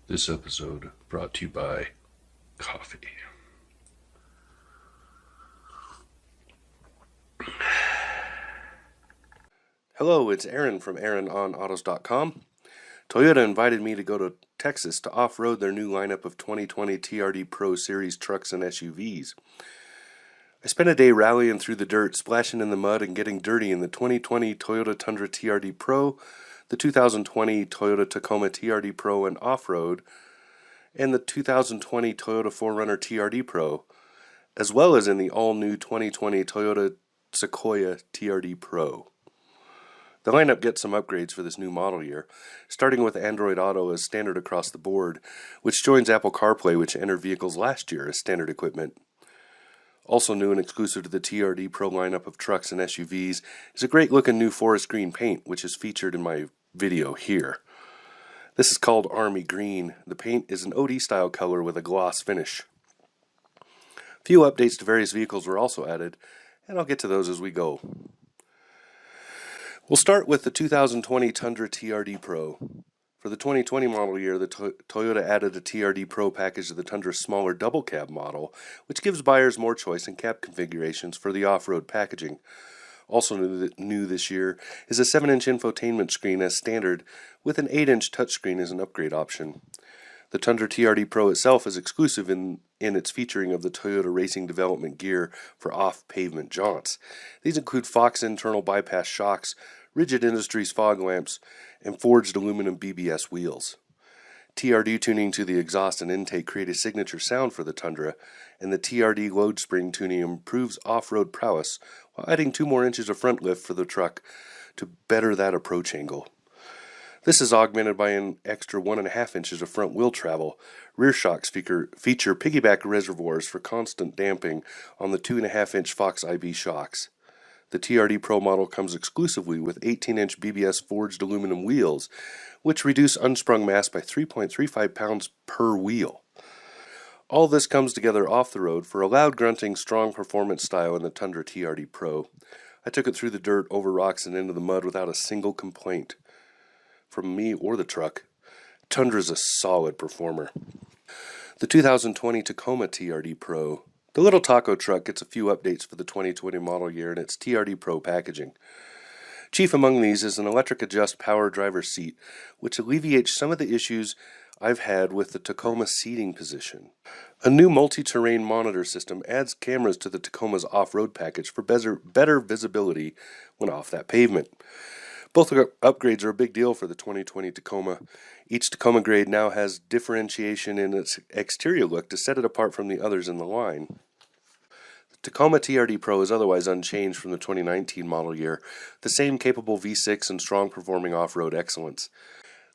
This episode brought to you by coffee. Hello, it's Aaron from AaronOnAutos.com. Toyota invited me to go to Texas to off-road their new lineup of 2020 TRD Pro Series trucks and SUVs. I spent a day rallying through the dirt, splashing in the mud, and getting dirty in the 2020 Toyota Tundra TRD Pro, the 2020 Toyota Tacoma TRD Pro and off-road, and the 2020 Toyota 4Runner TRD Pro, as well as in the all-new 2020 Toyota Sequoia TRD Pro. The lineup gets some upgrades for this new model year, starting with Android Auto as standard across the board, which joins Apple CarPlay, which entered vehicles last year as standard equipment. Also new and exclusive to the TRD Pro lineup of trucks and SUVs is a great-looking new forest green paint, which is featured in my video here. This is called Army Green. The paint is an OD-style color with a gloss finish. A few updates to various vehicles were also added, and I'll get to those as we go. We'll start with the 2020 Tundra TRD Pro. For the 2020 model year, the Toyota added a TRD Pro package to the Tundra's smaller double cab model, which gives buyers more choice in cab configurations for the off-road packaging. Also new this year is a 7-inch infotainment screen as standard, with an 8-inch touchscreen as an upgrade option. The Tundra TRD Pro itself is exclusive in its featuring of the Toyota Racing Development gear for off-pavement jaunts. These include Fox internal bypass shocks, Rigid Industries fog lamps, and forged aluminum BBS wheels. TRD tuning to the exhaust and intake create a signature sound for the Tundra, and the TRD load spring tuning improves off-road prowess while adding 2 more inches of front lift for the truck to better that approach angle. This is augmented by an extra 1.5 inches of front wheel travel. Rear shocks feature piggyback reservoirs for constant damping on the 2.5-inch Fox IB shocks. The TRD Pro model comes exclusively with 18-inch BBS forged aluminum wheels, which reduce unsprung mass by 3.35 pounds per wheel. All this comes together off the road for a loud grunting, strong performance style in the Tundra TRD Pro. I took it through the dirt, over rocks, and into the mud without a single complaint from me or the truck. Tundra's a solid performer. The 2020 Tacoma TRD Pro. The little taco truck gets a few updates for the 2020 model year in its TRD Pro packaging. Chief among these is an electric adjust power driver's seat, which alleviates some of the issues I've had with the Tacoma seating position. A new multi-terrain monitor system adds cameras to the Tacoma's off-road package for better visibility when off that pavement. Both upgrades are a big deal for the 2020 Tacoma. Each Tacoma grade now has differentiation in its exterior look to set it apart from the others in the line. The Tacoma TRD Pro is otherwise unchanged from the 2019 model year, the same capable V6 and strong performing off-road excellence.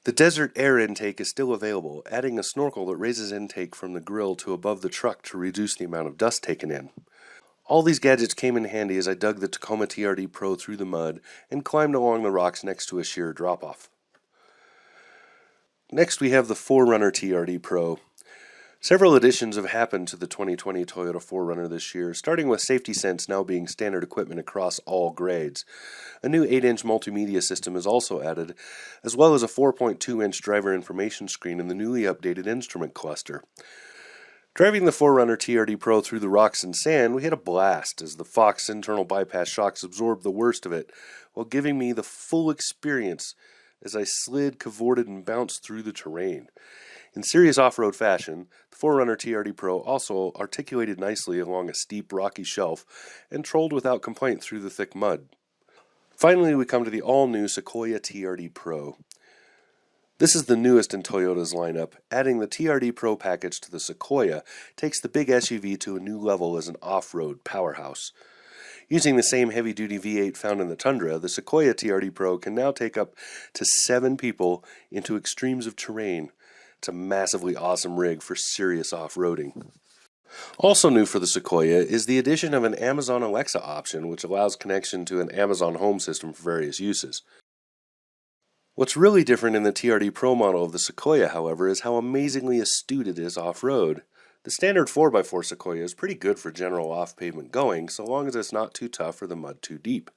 The desert air intake is still available, adding a snorkel that raises intake from the grill to above the truck to reduce the amount of dust taken in. All these gadgets came in handy as I dug the Tacoma TRD Pro through the mud and climbed along the rocks next to a sheer drop-off. Next we have the 4Runner TRD Pro. Several additions have happened to the 2020 Toyota 4Runner this year, starting with Safety Sense now being standard equipment across all grades. A new 8-inch multimedia system is also added, as well as a 4.2-inch driver information screen in the newly updated instrument cluster. Driving the 4Runner TRD Pro through the rocks and sand, we had a blast as the Fox internal bypass shocks absorbed the worst of it, while giving me the full experience as I slid, cavorted, and bounced through the terrain. In serious off-road fashion, the 4Runner TRD Pro also articulated nicely along a steep, rocky shelf and trolled without complaint through the thick mud. Finally, we come to the all-new Sequoia TRD Pro. This is the newest in Toyota's lineup. Adding the TRD Pro package to the Sequoia takes the big SUV to a new level as an off-road powerhouse. Using the same heavy-duty V8 found in the Tundra, the Sequoia TRD Pro can now take up to 7 people into extremes of terrain. It's a massively awesome rig for serious off-roading. Also new for the Sequoia is the addition of an Amazon Alexa option, which allows connection to an Amazon Home system for various uses. What's really different in the TRD Pro model of the Sequoia, however, is how amazingly astute it is off-road. The standard 4x4 Sequoia is pretty good for general off-pavement going, so long as it's not too tough or the mud too deep.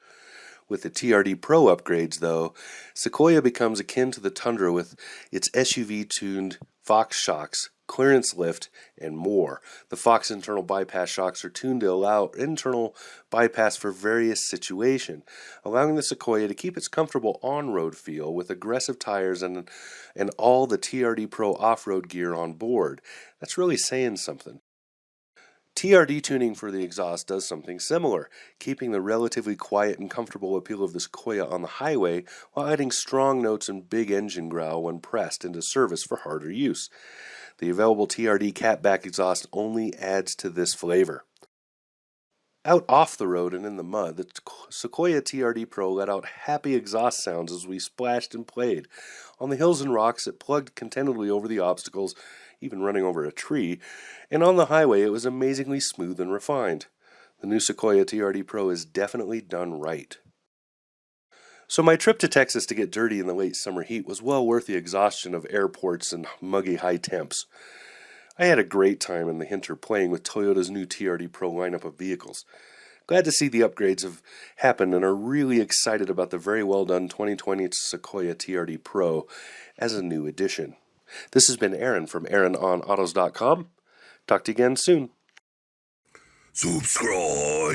With the TRD Pro upgrades, though, Sequoia becomes akin to the Tundra with its SUV-tuned Fox shocks, clearance lift, and more. The Fox internal bypass shocks are tuned to allow internal bypass for various situations, allowing the Sequoia to keep its comfortable on-road feel with aggressive tires and all the TRD Pro off-road gear on board. That's really saying something. TRD tuning for the exhaust does something similar, keeping the relatively quiet and comfortable appeal of the Sequoia on the highway while adding strong notes and big engine growl when pressed into service for harder use. The available TRD catback exhaust only adds to this flavor. Out off the road and in the mud, the Sequoia TRD Pro let out happy exhaust sounds as we splashed and played. On the hills and rocks, it plugged contentedly over the obstacles, even running over a tree, and on the highway it was amazingly smooth and refined. The new Sequoia TRD Pro is definitely done right. So my trip to Texas to get dirty in the late summer heat was well worth the exhaustion of airports and muggy high temps. I had a great time in the winter playing with Toyota's new TRD Pro lineup of vehicles. Glad to see the upgrades have happened and are really excited about the very well done 2020 Sequoia TRD Pro as a new addition. This has been Aaron from AaronOnAutos.com. Talk to you again soon. Subscribe.